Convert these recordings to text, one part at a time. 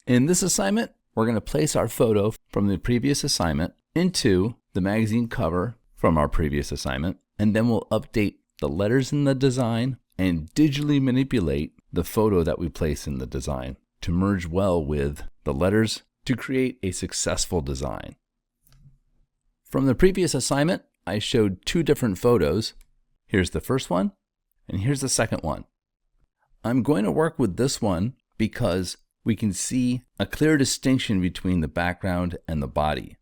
In this assignment, we're going to place our photo from the previous assignment into the magazine cover from our previous assignment, and then we'll update the letters in the design and digitally manipulate the photo that we place in the design to merge well with the letters to create a successful design. From the previous assignment, I showed two different photos. Here's the first one, and here's the second one. I'm going to work with this one because we can see a clear distinction between the background and the body.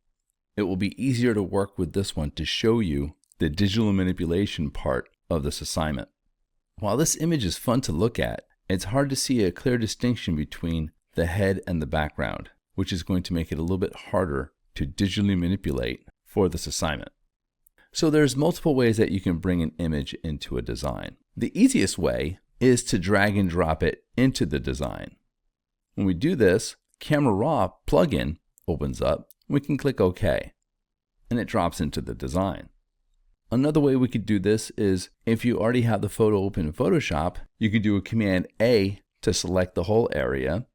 It will be easier to work with this one to show you the digital manipulation part of this assignment. While this image is fun to look at, it's hard to see a clear distinction between the head and the background, which is going to make it a little bit harder to digitally manipulate for this assignment. So there's multiple ways that you can bring an image into a design. The easiest way is to drag and drop it into the design. When we do this, Camera Raw plugin opens up. We can click OK, and it drops into the design. Another way we could do this is if you already have the photo open in Photoshop, you could do a Command A to select the whole area,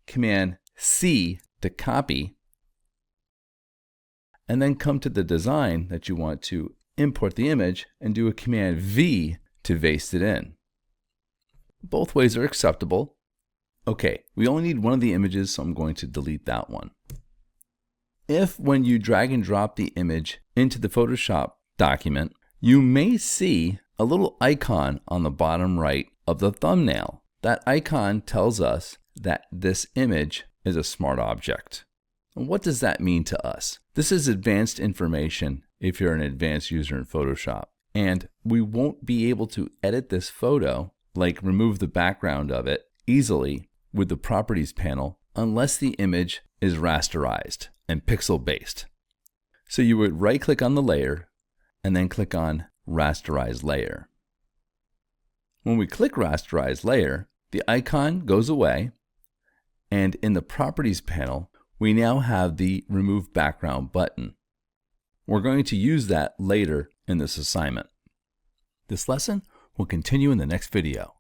Command C to copy, and then come to the design that you want to import the image and do a Command V to paste it in. Both ways are acceptable. Okay, we only need one of the images, so I'm going to delete that one. If when you drag and drop the image into the Photoshop document, you may see a little icon on the bottom right of the thumbnail. That icon tells us that this image is a smart object. And what does that mean to us? This is advanced information if you're an advanced user in Photoshop. And we won't be able to edit this photo, like remove the background of it, easily with the Properties panel unless the image is rasterized and pixel based. So you would right click on the layer and then click on Rasterize Layer. When we click Rasterize Layer, the icon goes away, and in the Properties panel, we now have the Remove Background button. We're going to use that later in this assignment. This lesson will continue in the next video.